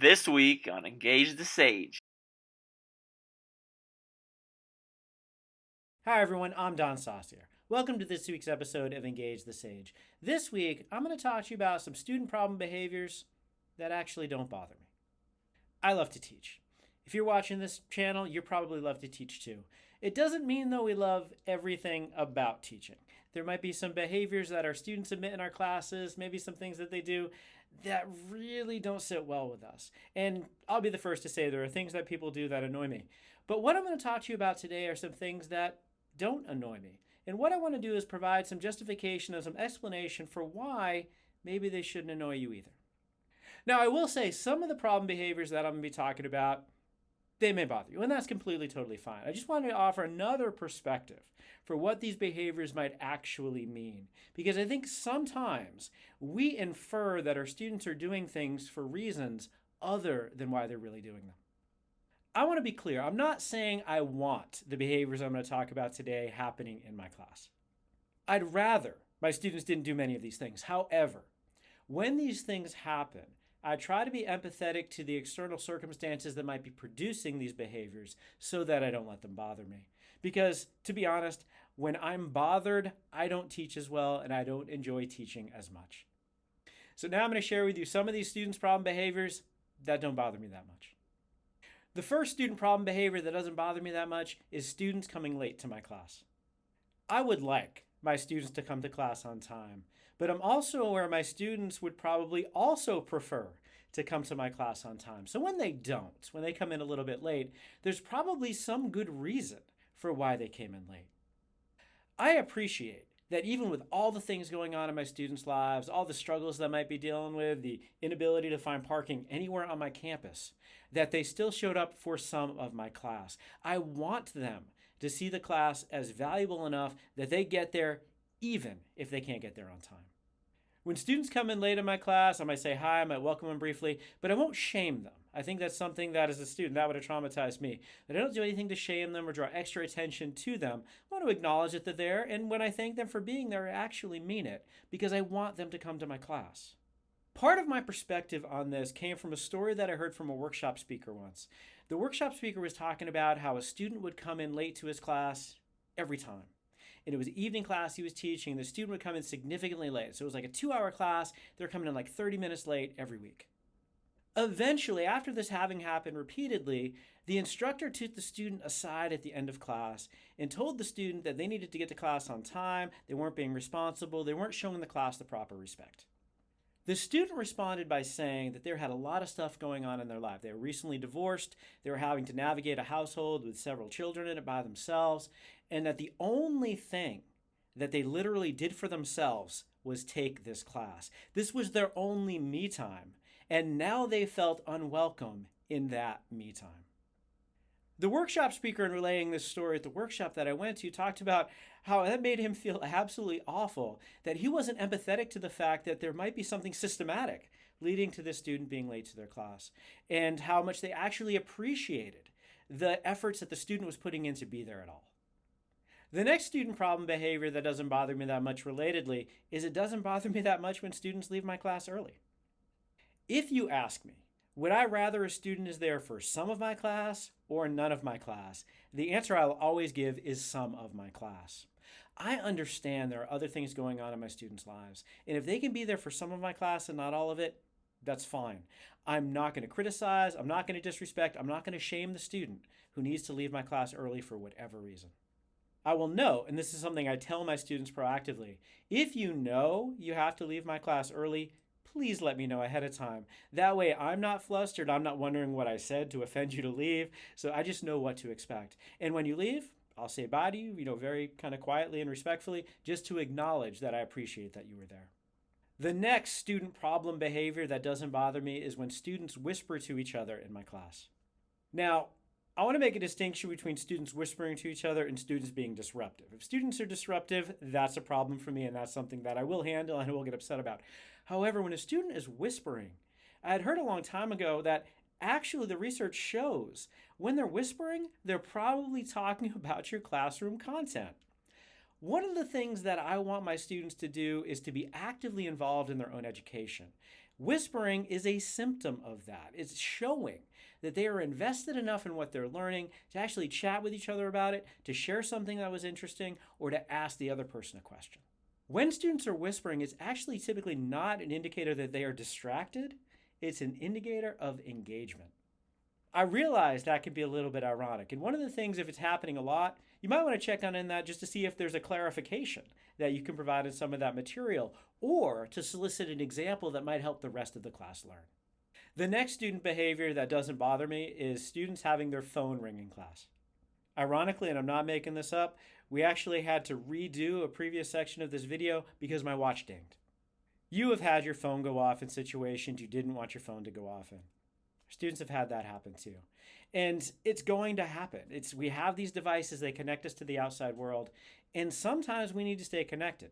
This week on Engage the Sage. Hi everyone, I'm Don Saucier. Welcome to this week's episode of Engage the Sage. This week, I'm going to talk to you about some student problem behaviors that actually don't bother me. I love to teach. If you're watching this channel, you probably love to teach too. It doesn't mean though we love everything about teaching. There might be some behaviors that our students admit in our classes, maybe some things that they do that really don't sit well with us. And I'll be the first to say there are things that people do that annoy me. But what I'm going to talk to you about today are some things that don't annoy me. And what I want to do is provide some justification and some explanation for why maybe they shouldn't annoy you either. Now, I will say some of the problem behaviors that I'm going to be talking about, they may bother you, and that's completely, totally fine. I just wanted to offer another perspective for what these behaviors might actually mean, because I think sometimes we infer that our students are doing things for reasons other than why they're really doing them. I want to be clear. I'm not saying I want the behaviors I'm going to talk about today happening in my class. I'd rather my students didn't do many of these things. However, when these things happen, I try to be empathetic to the external circumstances that might be producing these behaviors so that I don't let them bother me. Because, to be honest, when I'm bothered, I don't teach as well and I don't enjoy teaching as much. So now I'm going to share with you some of these students' problem behaviors that don't bother me that much. The first student problem behavior that doesn't bother me that much is students coming late to my class. I would like my students to come to class on time, but I'm also aware my students would probably also prefer to come to my class on time. So when they don't, when they come in a little bit late, there's probably some good reason for why they came in late. I appreciate that even with all the things going on in my students' lives, all the struggles that I might be dealing with, the inability to find parking anywhere on my campus, that they still showed up for some of my class. I want them to see the class as valuable enough that they get there even if they can't get there on time. When students come in late in my class, I might say hi, I might welcome them briefly, but I won't shame them. I think that's something that as a student, that would have traumatized me. But I don't do anything to shame them or draw extra attention to them. I want to acknowledge that they're there, and when I thank them for being there, I actually mean it, because I want them to come to my class. Part of my perspective on this came from a story that I heard from a workshop speaker once. The workshop speaker was talking about how a student would come in late to his class every time. And it was an evening class he was teaching. The student would come in significantly late. So it was like a 2-hour class. They're coming in like 30 minutes late every week. Eventually, after this having happened repeatedly, the instructor took the student aside at the end of class and told the student that they needed to get to class on time. They weren't being responsible. They weren't showing the class the proper respect. The student responded by saying that they had a lot of stuff going on in their life. They were recently divorced, they were having to navigate a household with several children in it by themselves, and that the only thing that they literally did for themselves was take this class. This was their only me time, and now they felt unwelcome in that me time. The workshop speaker, in relaying this story at the workshop that I went to, talked about how that made him feel absolutely awful, that he wasn't empathetic to the fact that there might be something systematic leading to this student being late to their class, and how much they actually appreciated the efforts that the student was putting in to be there at all. The next student problem behavior that doesn't bother me that much relatedly is it doesn't bother me that much when students leave my class early. If you ask me, would I rather a student is there for some of my class or none of my class? The answer I'll always give is some of my class. I understand there are other things going on in my students' lives, and if they can be there for some of my class and not all of it, that's fine. I'm not going to criticize, I'm not going to disrespect, I'm not going to shame the student who needs to leave my class early for whatever reason. I will note, and this is something I tell my students proactively, if you know you have to leave my class early, please let me know ahead of time. That way I'm not flustered, I'm not wondering what I said to offend you to leave, so I just know what to expect. And when you leave, I'll say bye to you, very kind of quietly and respectfully, just to acknowledge that I appreciate that you were there. The next student problem behavior that doesn't bother me is when students whisper to each other in my class. Now, I want to make a distinction between students whispering to each other and students being disruptive. If students are disruptive, that's a problem for me, and that's something that I will handle and I will get upset about. However, when a student is whispering, I had heard a long time ago that actually the research shows when they're whispering, they're probably talking about your classroom content. One of the things that I want my students to do is to be actively involved in their own education. Whispering is a symptom of that. It's showing that they are invested enough in what they're learning to actually chat with each other about it, to share something that was interesting, or to ask the other person a question. When students are whispering, it's actually typically not an indicator that they are distracted. It's an indicator of engagement. I realize that can be a little bit ironic. And one of the things, if it's happening a lot, you might want to check on in that just to see if there's a clarification that you can provide in some of that material, or to solicit an example that might help the rest of the class learn. The next student behavior that doesn't bother me is students having their phone ring in class. Ironically, and I'm not making this up, we actually had to redo a previous section of this video because my watch dinged. You have had your phone go off in situations you didn't want your phone to go off in. Students have had that happen too. And it's going to happen. We have these devices, they connect us to the outside world, and sometimes we need to stay connected.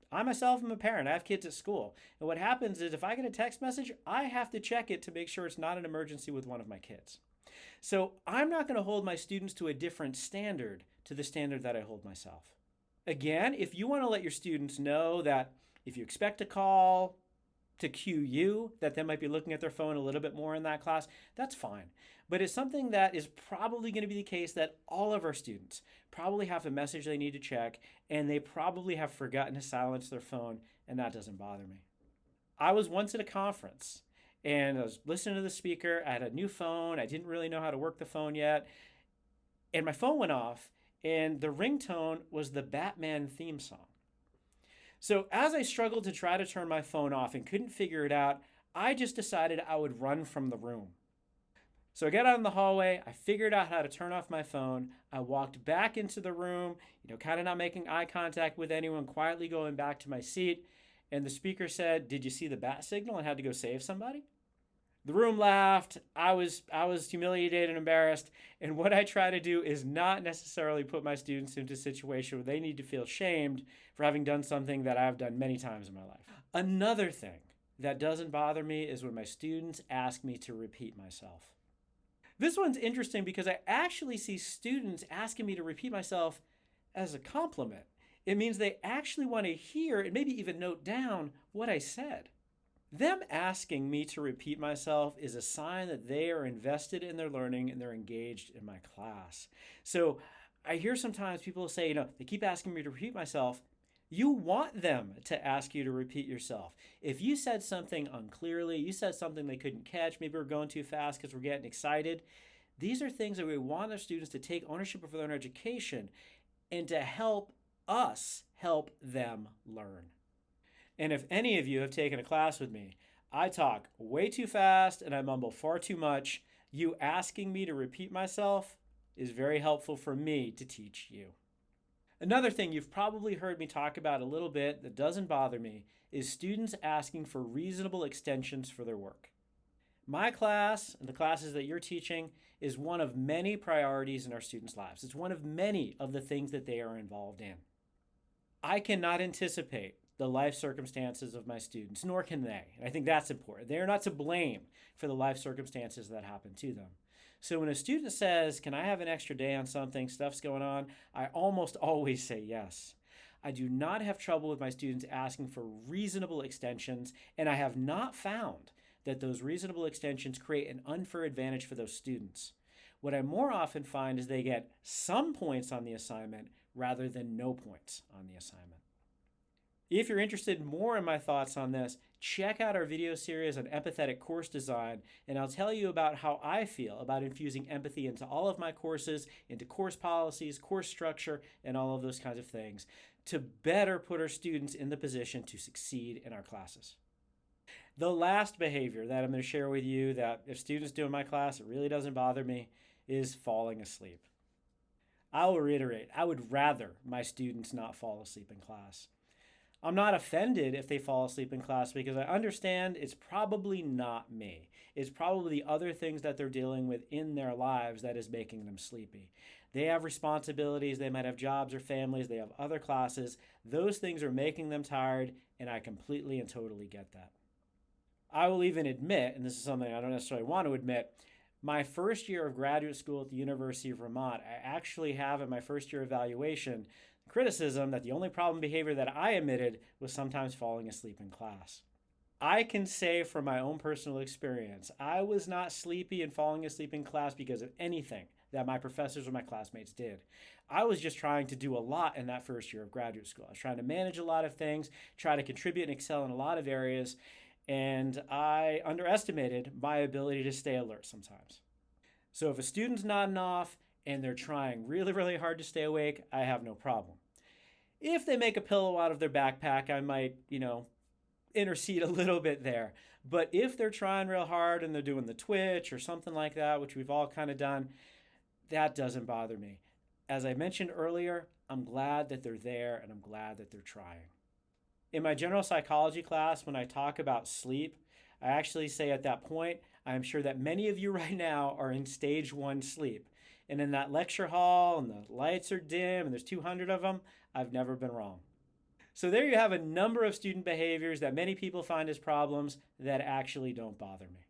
I myself am a parent. I have kids at school. And what happens is if I get a text message, I have to check it to make sure it's not an emergency with one of my kids. So I'm not going to hold my students to a different standard to the standard that I hold myself. Again, if you want to let your students know that if you expect a call to cue you, that they might be looking at their phone a little bit more in that class, that's fine. But it's something that is probably going to be the case that all of our students probably have a message they need to check, and they probably have forgotten to silence their phone, and that doesn't bother me. I was once at a conference, and I was listening to the speaker. I had a new phone. I didn't really know how to work the phone yet, and my phone went off, and the ringtone was the Batman theme song. So as I struggled to try to turn my phone off and couldn't figure it out, I just decided I would run from the room. So I got out in the hallway, I figured out how to turn off my phone, I walked back into the room, kind of not making eye contact with anyone, quietly going back to my seat, and the speaker said, "Did you see the bat signal and had to go save somebody?" The room laughed, I was humiliated and embarrassed, and what I try to do is not necessarily put my students into a situation where they need to feel shamed for having done something that I've done many times in my life. Another thing that doesn't bother me is when my students ask me to repeat myself. This one's interesting because I actually see students asking me to repeat myself as a compliment. It means they actually want to hear and maybe even note down what I said. Them asking me to repeat myself is a sign that they are invested in their learning and they're engaged in my class. So I hear sometimes people say, they keep asking me to repeat myself. You want them to ask you to repeat yourself. If you said something unclearly, you said something they couldn't catch, maybe we're going too fast because we're getting excited. These are things that we want our students to take ownership of their own education and to help us help them learn. And if any of you have taken a class with me, I talk way too fast and I mumble far too much. You asking me to repeat myself is very helpful for me to teach you. Another thing you've probably heard me talk about a little bit that doesn't bother me is students asking for reasonable extensions for their work. My class and the classes that you're teaching is one of many priorities in our students' lives. It's one of many of the things that they are involved in. I cannot anticipate the life circumstances of my students, nor can they. And I think that's important. They are not to blame for the life circumstances that happen to them. So when a student says, "Can I have an extra day on something, stuff's going on?" I almost always say yes. I do not have trouble with my students asking for reasonable extensions, and I have not found that those reasonable extensions create an unfair advantage for those students. What I more often find is they get some points on the assignment rather than no points on the assignment. If you're interested more in my thoughts on this, check out our video series on empathetic course design, and I'll tell you about how I feel about infusing empathy into all of my courses, into course policies, course structure, and all of those kinds of things to better put our students in the position to succeed in our classes. The last behavior that I'm going to share with you that if students do in my class, it really doesn't bother me, is falling asleep. I will reiterate, I would rather my students not fall asleep in class. I'm not offended if they fall asleep in class because I understand it's probably not me. It's probably the other things that they're dealing with in their lives that is making them sleepy. They have responsibilities, they might have jobs or families, they have other classes. Those things are making them tired, and I completely and totally get that. I will even admit, and this is something I don't necessarily want to admit, my first year of graduate school at the University of Vermont, I actually have in my first year evaluation criticism that the only problem behavior that I admitted was sometimes falling asleep in class. I can say from my own personal experience, I was not sleepy and falling asleep in class because of anything that my professors or my classmates did. I was just trying to do a lot in that first year of graduate school. I was trying to manage a lot of things, try to contribute and excel in a lot of areas, and I underestimated my ability to stay alert sometimes. So if a student's nodding off and they're trying really, really hard to stay awake, I have no problem. If they make a pillow out of their backpack, I might, intercede a little bit there. But if they're trying real hard and they're doing the twitch or something like that, which we've all kind of done, that doesn't bother me. As I mentioned earlier, I'm glad that they're there and I'm glad that they're trying. In my general psychology class, when I talk about sleep, I actually say at that point, I am sure that many of you right now are in stage 1 sleep. And in that lecture hall and the lights are dim and there's 200 of them, I've never been wrong. So there you have a number of student behaviors that many people find as problems that actually don't bother me.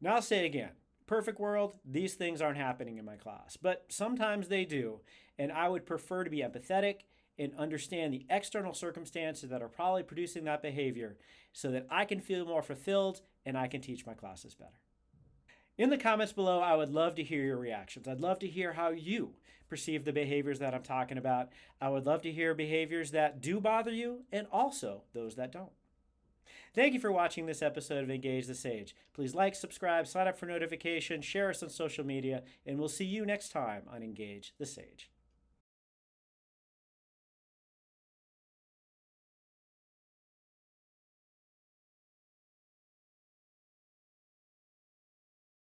Now I'll say it again. Perfect world, these things aren't happening in my class, but sometimes they do, and I would prefer to be empathetic and understand the external circumstances that are probably producing that behavior so that I can feel more fulfilled and I can teach my classes better. In the comments below, I would love to hear your reactions. I'd love to hear how you perceive the behaviors that I'm talking about. I would love to hear behaviors that do bother you and also those that don't. Thank you for watching this episode of Engage the Sage. Please like, subscribe, sign up for notifications, share us on social media, and we'll see you next time on Engage the Sage.